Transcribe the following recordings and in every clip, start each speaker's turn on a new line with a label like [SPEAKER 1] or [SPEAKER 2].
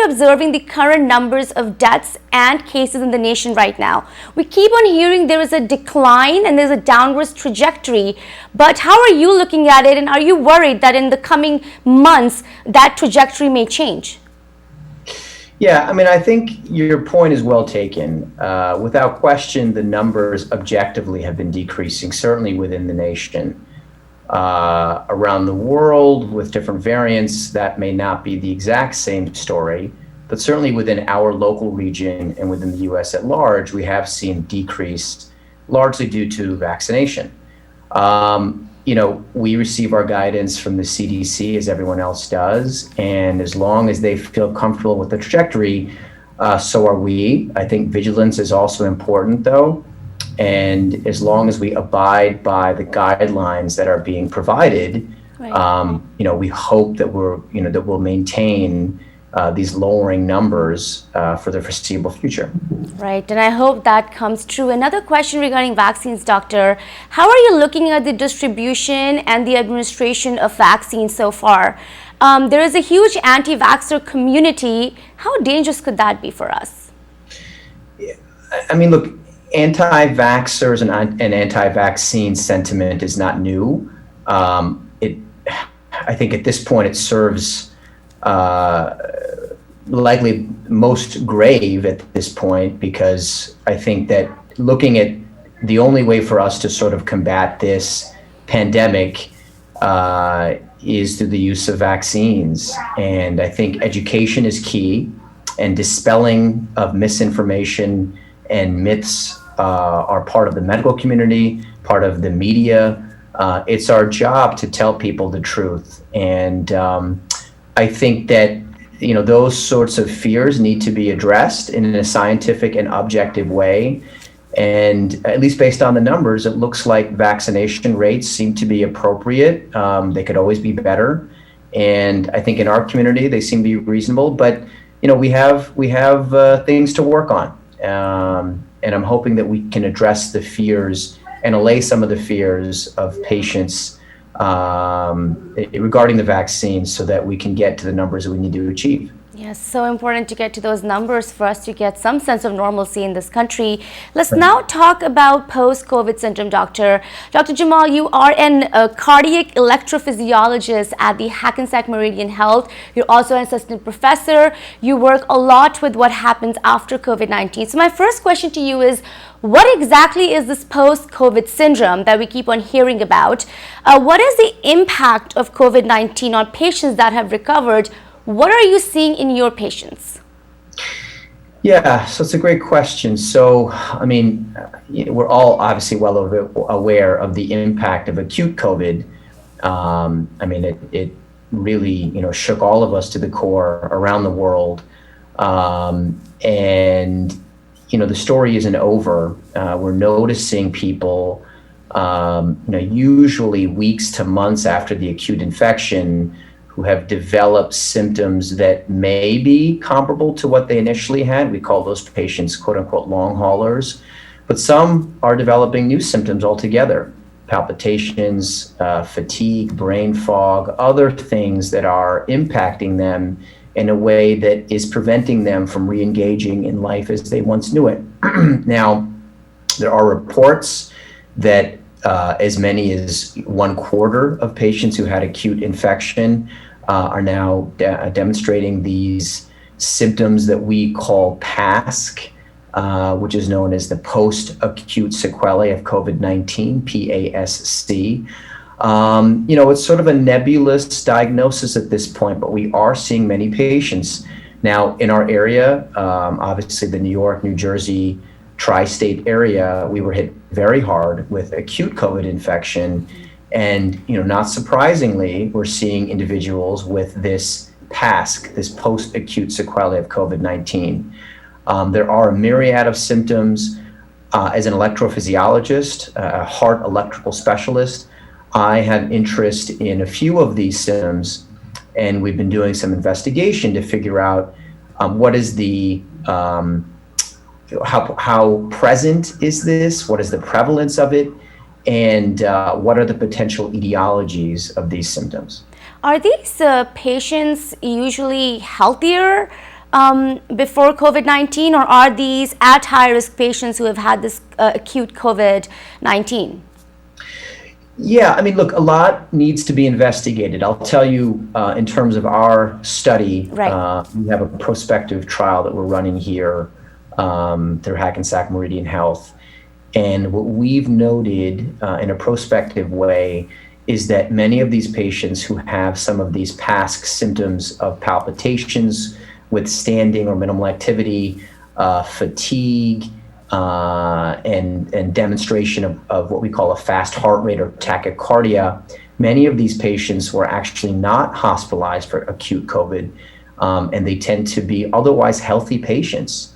[SPEAKER 1] observing the current numbers of deaths and cases in the nation right now? We keep on hearing there is a decline and there's a downward trajectory, but how are you looking at it, and are you worried that in the coming months that trajectory may change?
[SPEAKER 2] Yeah, I mean, I think your point is well taken. Without question, the numbers objectively have been decreasing, certainly within the nation. Around the world, with different variants, that may not be the exact same story, but certainly within our local region and within the US at large, we have seen decrease, largely due to vaccination. We receive our guidance from the CDC as everyone else does, and as long as they feel comfortable with the trajectory, so are we. I think vigilance is also important, though, and as long as we abide by the guidelines that are being provided, right. We hope that we'll maintain these lowering numbers for the foreseeable future.
[SPEAKER 1] Right, and I hope that comes true. Another question regarding vaccines, Doctor. How are you looking at the distribution and the administration of vaccines so far? There is a huge anti-vaxxer community. How dangerous could that be for us?
[SPEAKER 2] I mean, look, anti-vaxxers and anti-vaccine sentiment is not new. I think at this point it serves likely most grave at this point, because I think that looking at the only way for us to sort of combat this pandemic is through the use of vaccines. And I think education is key, and dispelling of misinformation and myths are part of the medical community, part of the media. It's our job to tell people the truth. And I think that those sorts of fears need to be addressed in a scientific and objective way. And at least based on the numbers, it looks like vaccination rates seem to be appropriate. They could always be better. And I think in our community, they seem to be reasonable. But, we have things to work on. And I'm hoping that we can address the fears and allay some of the fears of patients regarding the vaccine, so that we can get to the numbers that we need to achieve.
[SPEAKER 1] Yes, so important to get to those numbers for us to get some sense of normalcy in this country. Let's now talk about post-COVID syndrome, Doctor. Dr. Jamal, you are a cardiac electrophysiologist at the Hackensack Meridian Health. You're also an assistant professor. You work a lot with what happens after COVID-19. So my first question to you is, what exactly is this post-COVID syndrome that we keep on hearing about? What is the impact of COVID-19 on patients that have recovered? What are you seeing in your patients?
[SPEAKER 2] Yeah, so it's a great question. So, I mean, we're all obviously well aware of the impact of acute COVID. I mean, it really, shook all of us to the core around the world. And, the story isn't over. We're noticing people, usually weeks to months after the acute infection, who have developed symptoms that may be comparable to what they initially had. We call those patients, quote unquote, long haulers. But some are developing new symptoms altogether: palpitations, fatigue, brain fog, other things that are impacting them in a way that is preventing them from re-engaging in life as they once knew it. Now, there are reports that as many as 1/4 of patients who had acute infection are now demonstrating these symptoms that we call PASC, which is known as the post-acute sequelae of COVID-19, PASC. It's sort of a nebulous diagnosis at this point, but we are seeing many patients. Now, in our area, obviously the New York, New Jersey, tri-state area, we were hit very hard with acute COVID infection. And, not surprisingly, we're seeing individuals with this PASC, this post-acute sequelae of COVID-19. There are a myriad of symptoms. As an electrophysiologist, a heart electrical specialist, I have interest in a few of these symptoms, and we've been doing some investigation to figure out what is the how present is this? What is the prevalence of it? And what are the potential etiologies of these symptoms?
[SPEAKER 1] Are these patients usually healthier before COVID-19, or are these at high risk patients who have had this acute COVID-19?
[SPEAKER 2] Yeah, I mean, look, a lot needs to be investigated. I'll tell you, in terms of our study,
[SPEAKER 1] Right.
[SPEAKER 2] we have a prospective trial that we're running here through Hackensack Meridian Health. And what we've noted in a prospective way is that many of these patients who have some of these past symptoms of palpitations with standing or minimal activity, fatigue, and demonstration of what we call a fast heart rate or tachycardia, many of these patients were actually not hospitalized for acute COVID, and they tend to be otherwise healthy patients.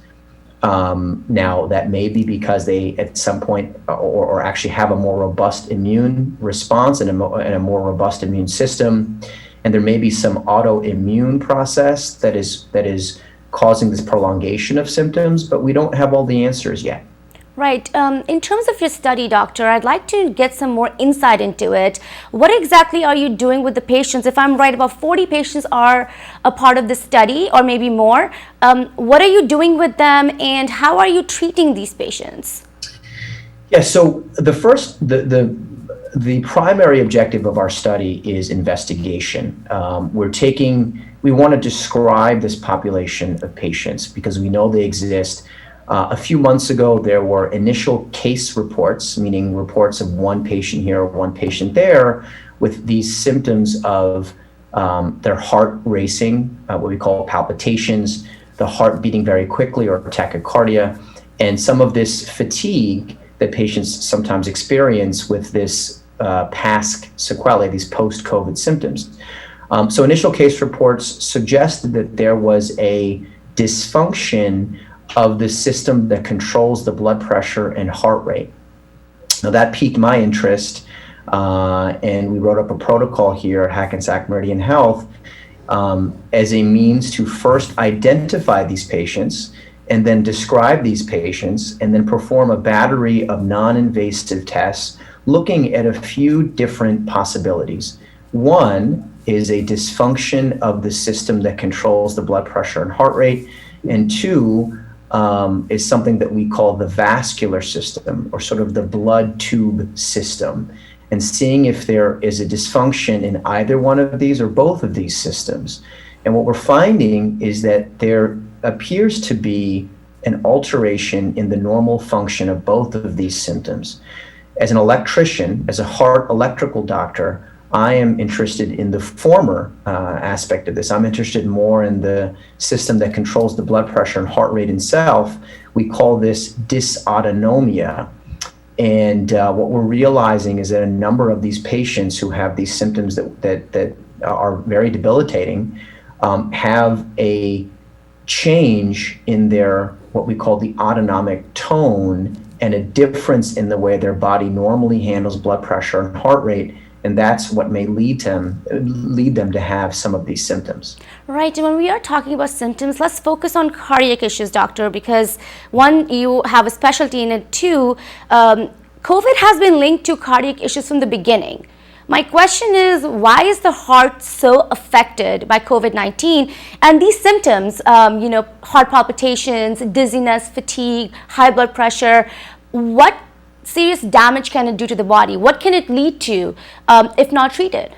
[SPEAKER 2] Now, that may be because they at some point or actually have a more robust immune response and a more robust immune system. And there may be some autoimmune process that is causing this prolongation of symptoms, but we don't have all the answers yet.
[SPEAKER 1] Right. In terms of your study, doctor, I'd like to get some more insight into it. What exactly are you doing with the patients? If I'm right, about 40 patients are a part of the study, or maybe more. What are you doing with them, and how are you treating these patients?
[SPEAKER 2] Yeah, so the primary objective of our study is investigation. We want to describe this population of patients because we know they exist. A few months ago, there were initial case reports, meaning reports of one patient here, one patient there, with these symptoms of their heart racing, what we call palpitations, the heart beating very quickly, or tachycardia, and some of this fatigue that patients sometimes experience with this past sequelae, these post-COVID symptoms. So initial case reports suggested that there was a dysfunction of the system that controls the blood pressure and heart rate. Now that piqued my interest, and we wrote up a protocol here at Hackensack Meridian Health as a means to first identify these patients and then describe these patients and then perform a battery of non-invasive tests looking at a few different possibilities. One is a dysfunction of the system that controls the blood pressure and heart rate, and two is something that we call the vascular system, or sort of the blood tube system, and seeing if there is a dysfunction in either one of these or both of these systems. And what we're finding is that there appears to be an alteration in the normal function of both of these symptoms. As an electrician, as a heart electrical doctor, I am interested in the former aspect of this. I'm interested more in the system that controls the blood pressure and heart rate itself. We call this dysautonomia. And what we're realizing is that a number of these patients who have these symptoms that are very debilitating have a change in their, what we call the autonomic tone, and a difference in the way their body normally handles blood pressure and heart rate. And that's what may lead them to have some of these symptoms.
[SPEAKER 1] Right. And when we are talking about symptoms, let's focus on cardiac issues, doctor, because one, you have a specialty in it. Two, COVID has been linked to cardiac issues from the beginning. My question is, why is the heart so affected by COVID-19? And these symptoms, heart palpitations, dizziness, fatigue, high blood pressure, what serious damage can it do to the body? What can it lead to if not treated?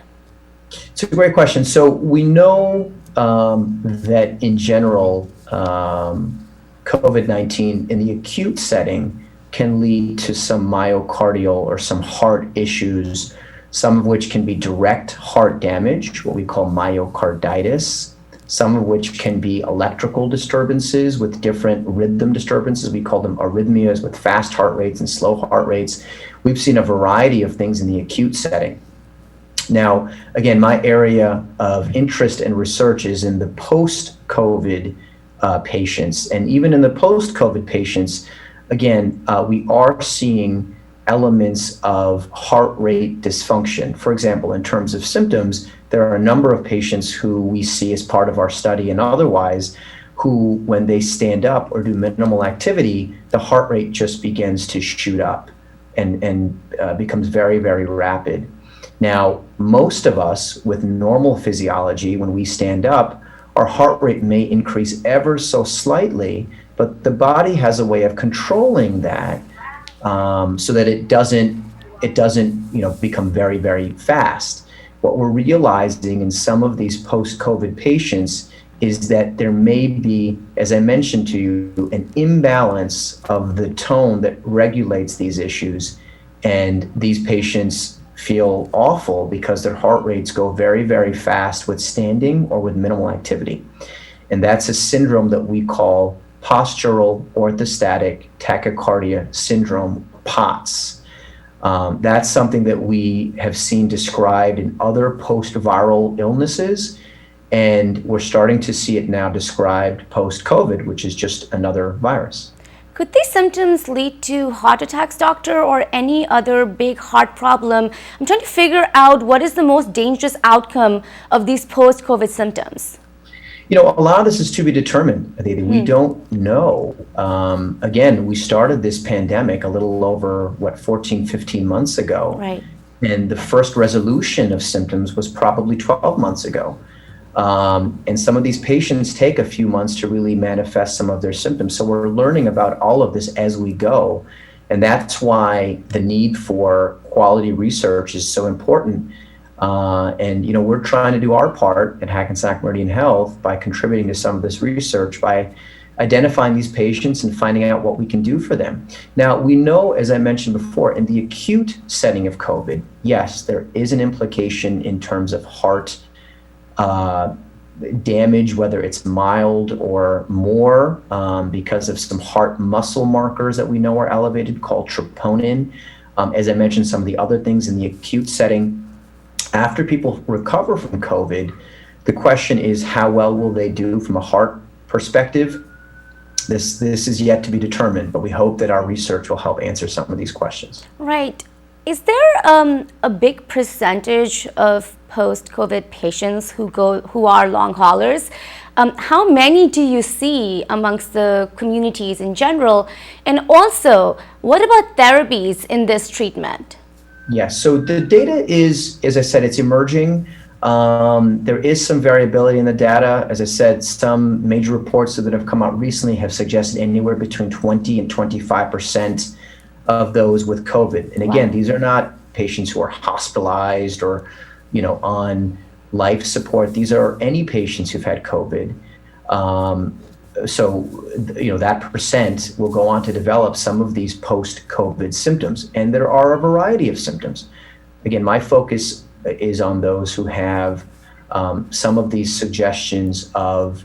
[SPEAKER 2] It's a great question. So we know that in general, COVID-19 in the acute setting can lead to some myocardial or some heart issues, some of which can be direct heart damage, what we call myocarditis, some of which can be electrical disturbances with different rhythm disturbances. We call them arrhythmias, with fast heart rates and slow heart rates. We've seen a variety of things in the acute setting. Now, again, my area of interest and research is in the post-COVID patients. And even in the post-COVID patients, again, we are seeing elements of heart rate dysfunction. For example, in terms of symptoms, there are a number of patients who we see as part of our study and otherwise who, when they stand up or do minimal activity, the heart rate just begins to shoot up and becomes very, very rapid. Now, most of us with normal physiology, when we stand up, our heart rate may increase ever so slightly, but the body has a way of controlling that so that it doesn't become very, very fast. What we're realizing in some of these post-COVID patients is that there may be, as I mentioned to you, an imbalance of the tone that regulates these issues. And these patients feel awful because their heart rates go very, very fast with standing or with minimal activity. And that's a syndrome that we call postural orthostatic tachycardia syndrome, POTS. That's something that we have seen described in other post-viral illnesses, and we're starting to see it now described post-COVID, which is just another virus.
[SPEAKER 1] Could these symptoms lead to heart attacks, doctor, or any other big heart problem? I'm trying to figure out what is the most dangerous outcome of these post-COVID symptoms.
[SPEAKER 2] A lot of this is to be determined, Aditi. We don't know. Again, we started this pandemic a little over, 14, 15 months ago.
[SPEAKER 1] Right.
[SPEAKER 2] And the first resolution of symptoms was probably 12 months ago. And some of these patients take a few months to really manifest some of their symptoms. So we're learning about all of this as we go. And that's why the need for quality research is so important. And we're trying to do our part at Hackensack Meridian Health by contributing to some of this research, by identifying these patients and finding out what we can do for them. Now, we know, as I mentioned before, in the acute setting of COVID, yes, there is an implication in terms of heart damage, whether it's mild or more, because of some heart muscle markers that we know are elevated called troponin. As I mentioned, some of the other things in the acute setting. After people recover from COVID, the question is, how well will they do from a heart perspective? This is yet to be determined, but we hope that our research will help answer some of these questions.
[SPEAKER 1] Right. Is there a big percentage of post-COVID patients who are long haulers? How many do you see amongst the communities in general? And also, what about therapies in this treatment?
[SPEAKER 2] Yes, so the data is, as I said, it's emerging. There is some variability in the data. As I said, some major reports that have come out recently have suggested anywhere between 20 and 25% of those with COVID. And again, These are not patients who are hospitalized or, on life support. These are any patients who've had COVID. So that percent will go on to develop some of these post-COVID symptoms. And there are a variety of symptoms. Again, my focus is on those who have some of these suggestions of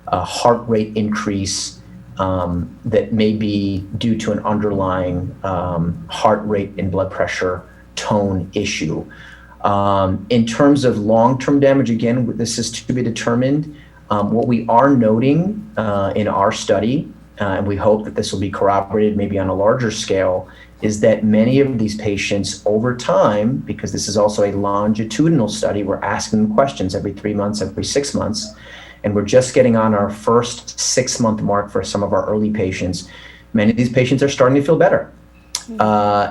[SPEAKER 2] a heart rate increase that may be due to an underlying heart rate and blood pressure tone issue. In terms of long-term damage, again, this is to be determined. What we are noting in our study, and we hope that this will be corroborated maybe on a larger scale, is that many of these patients over time, because this is also a longitudinal study, we're asking them questions every 3 months, every 6 months, and we're just getting on our first 6-month mark for some of our early patients. Many of these patients are starting to feel better.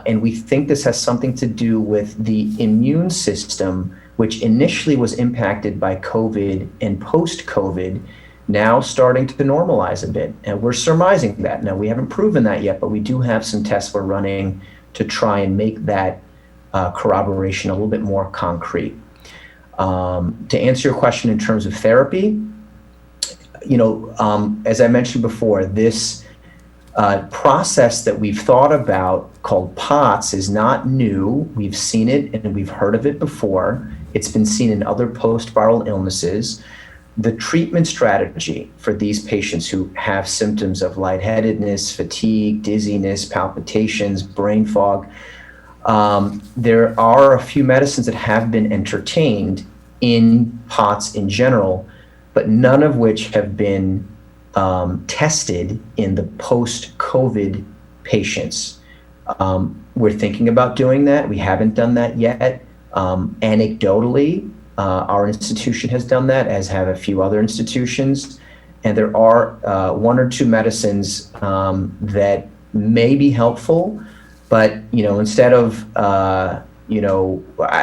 [SPEAKER 2] And we think this has something to do with the immune system, which initially was impacted by COVID and post-COVID, now starting to normalize a bit. And we're surmising that. Now, we haven't proven that yet, but we do have some tests we're running to try and make that corroboration a little bit more concrete. To answer your question in terms of therapy, as I mentioned before, this process that we've thought about called POTS is not new. We've seen it and we've heard of it before. It's been seen in other post-viral illnesses. The treatment strategy for these patients who have symptoms of lightheadedness, fatigue, dizziness, palpitations, brain fog, there are a few medicines that have been entertained in POTS in general, but none of which have been tested in the post-COVID patients. We're thinking about doing that. We haven't done that yet. Anecdotally, our institution has done that, as have a few other institutions. And there are 1 or 2 medicines that may be helpful, but instead of I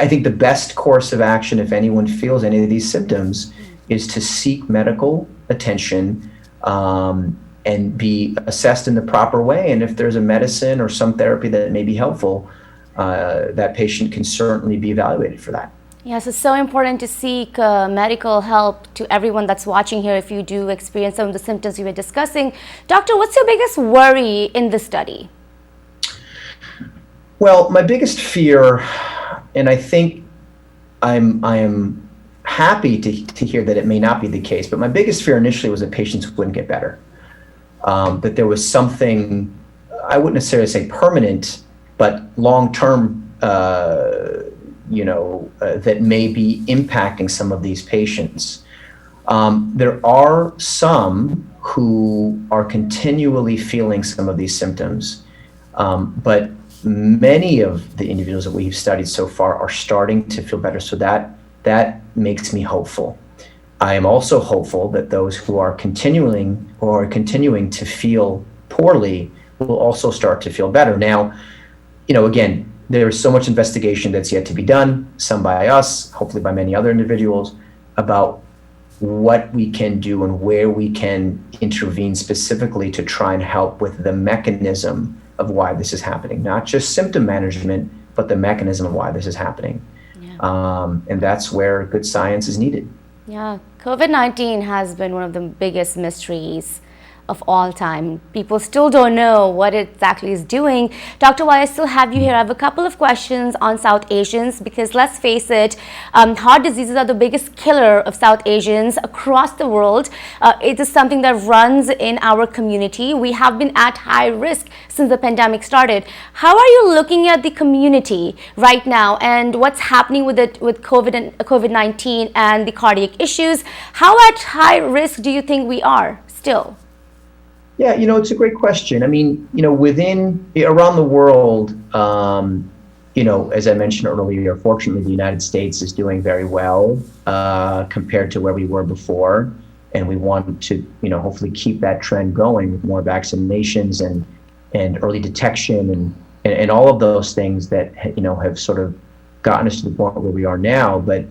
[SPEAKER 2] think the best course of action, if anyone feels any of these symptoms, is to seek medical attention and be assessed in the proper way. And if there's a medicine or some therapy that may be helpful, that patient can certainly be evaluated for that.
[SPEAKER 1] Yes, it's so important to seek medical help to everyone that's watching here if you do experience some of the symptoms we were discussing. Doctor, what's your biggest worry in this study?
[SPEAKER 2] Well, my biggest fear, and I think I am happy to hear that it may not be the case, but my biggest fear initially was that patients wouldn't get better. That there was something, I wouldn't necessarily say permanent, but long-term, that may be impacting some of these patients. There are some who are continually feeling some of these symptoms, but many of the individuals that we've studied so far are starting to feel better. So that makes me hopeful. I am also hopeful that those who are continuing to feel poorly will also start to feel better. Now, again, there is so much investigation that's yet to be done, some by us, hopefully by many other individuals, about what we can do and where we can intervene specifically to try and help with the mechanism of why this is happening, not just symptom management, but the mechanism of why this is happening. Yeah. And that's where good science is needed.
[SPEAKER 1] Yeah, COVID-19 has been one of the biggest mysteries of all time. People still don't know what it exactly is doing. Dr. While I still have you here, I have a couple of questions on South Asians because let's face it, heart diseases are the biggest killer of South Asians across the world. It is something that runs in our community. We have been at high risk since the pandemic started. How are you looking at the community right now and what's happening with it with COVID-19 and the cardiac issues? How at high risk do you think we are still?
[SPEAKER 2] Yeah, it's a great question. I mean, around the world, as I mentioned earlier, fortunately, the United States is doing very well compared to where we were before. And we want to, hopefully keep that trend going with more vaccinations and early detection and all of those things that, have sort of gotten us to the point where we are now. But,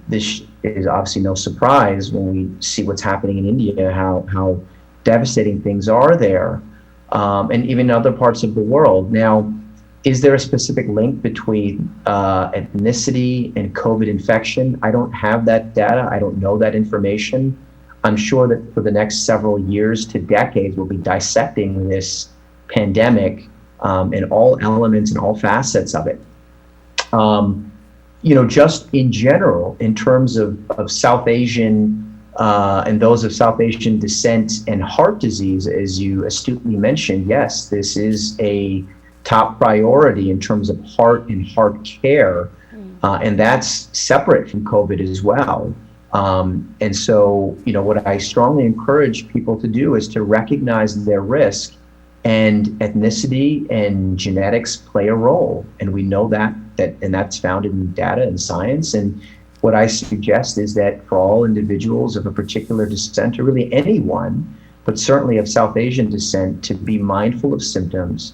[SPEAKER 2] this is obviously no surprise when we see what's happening in India, how devastating things are there, and even in other parts of the world. Now, is there a specific link between ethnicity and COVID infection? I don't have that data. I don't know that information. I'm sure that for the next several years to decades, we'll be dissecting this pandemic and all elements and all facets of it. Just in general, in terms of South Asian and those of South Asian descent and heart disease, as you astutely mentioned, yes, this is a top priority in terms of heart and heart care, and that's separate from COVID as well. And so, what I strongly encourage people to do is to recognize their risk, and ethnicity and genetics play a role, and we know that and that's found in data and science. And what I suggest is that for all individuals of a particular descent, or really anyone, but certainly of South Asian descent, to be mindful of symptoms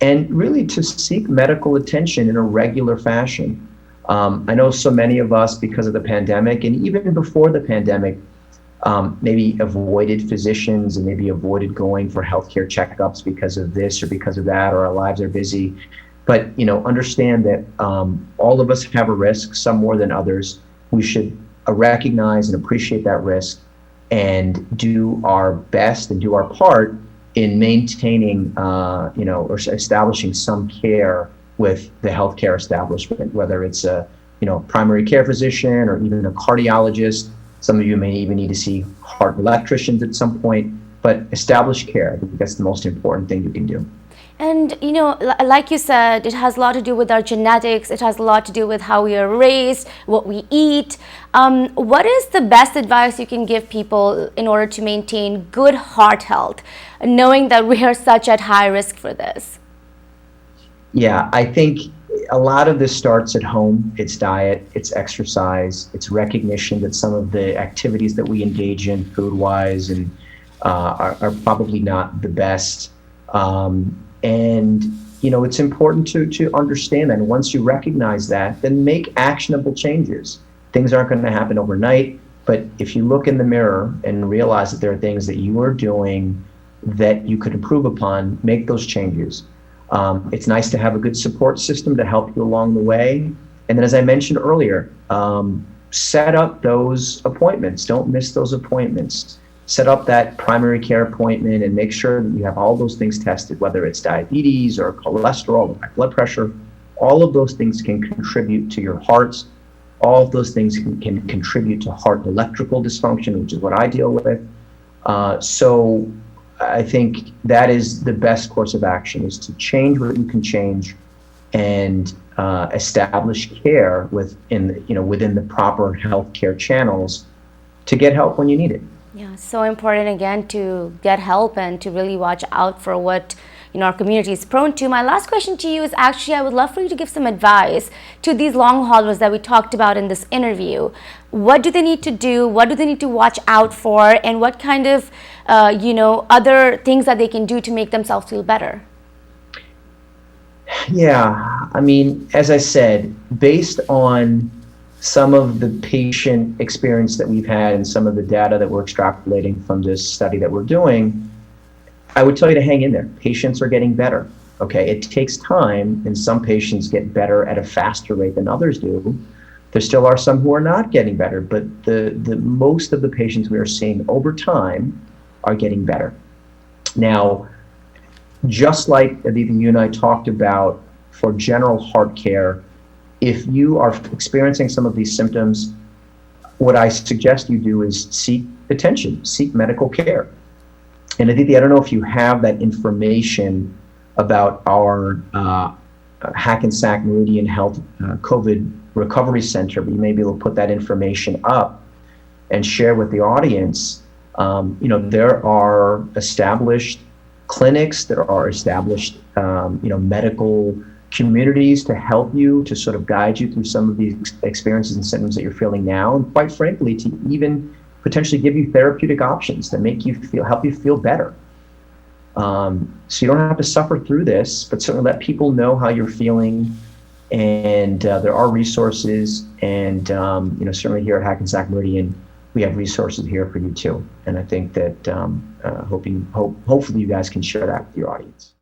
[SPEAKER 2] and really to seek medical attention in a regular fashion. I know so many of us, because of the pandemic, and even before the pandemic, maybe avoided physicians and maybe avoided going for healthcare checkups because of this or because of that, or our lives are busy. But, understand that all of us have a risk, some more than others. We should recognize and appreciate that risk and do our best and do our part in maintaining, or establishing some care with the healthcare establishment, whether it's a, primary care physician or even a cardiologist. Some of you may even need to see heart electricians at some point, but establish care. I think that's the most important thing you can do.
[SPEAKER 1] And, like you said, it has a lot to do with our genetics. It has a lot to do with how we are raised, what we eat. What is the best advice you can give people in order to maintain good heart health, knowing that we are such at high risk for this?
[SPEAKER 2] Yeah, I think a lot of this starts at home. It's diet, it's exercise, it's recognition that some of the activities that we engage in food-wise and are probably not the best. And, it's important to understand that. And once you recognize that, then make actionable changes. Things aren't going to happen overnight, But if you look in the mirror and realize that there are things that you are doing that you could improve upon, make those changes. It's nice to have a good support system to help you along the way. And then, as I mentioned earlier, set up those appointments. Don't miss those appointments. Set up that primary care appointment and make sure that you have all those things tested, whether it's diabetes or cholesterol or blood pressure. All of those things can contribute to your heart. All of those things can contribute to heart electrical dysfunction, which is what I deal with. So I think that is the best course of action, is to change what you can change and establish care within the proper healthcare channels to get help when you need it.
[SPEAKER 1] Yeah, so important again to get help and to really watch out for what our community is prone to. My last question to you is actually, I would love for you to give some advice to these long haulers that we talked about in this interview. What do they need to do? What do they need to watch out for? And what kind of, other things that they can do to make themselves feel better?
[SPEAKER 2] Yeah, I mean, as I said, based on some of the patient experience that we've had and some of the data that we're extrapolating from this study that we're doing, I would tell you to hang in there. Patients are getting better. Okay, it takes time, and some patients get better at a faster rate than others do. There still are some who are not getting better, but the most of the patients we are seeing over time are getting better. Now, just like Aditi, you and I talked about for general heart care, if you are experiencing some of these symptoms, what I suggest you do is seek attention, seek medical care. And Aditi, I don't know if you have that information about our Hackensack Meridian Health COVID Recovery Center, but you may be able to put that information up and share with the audience. There are established clinics, there are established, medical communities to help you, to sort of guide you through some of these experiences and symptoms that you're feeling now, and quite frankly, to even potentially give you therapeutic options that help you feel better. So you don't have to suffer through this, but certainly let people know how you're feeling. And there are resources, and certainly here at Hackensack Meridian, we have resources here for you too. And I think that hopefully you guys can share that with your audience.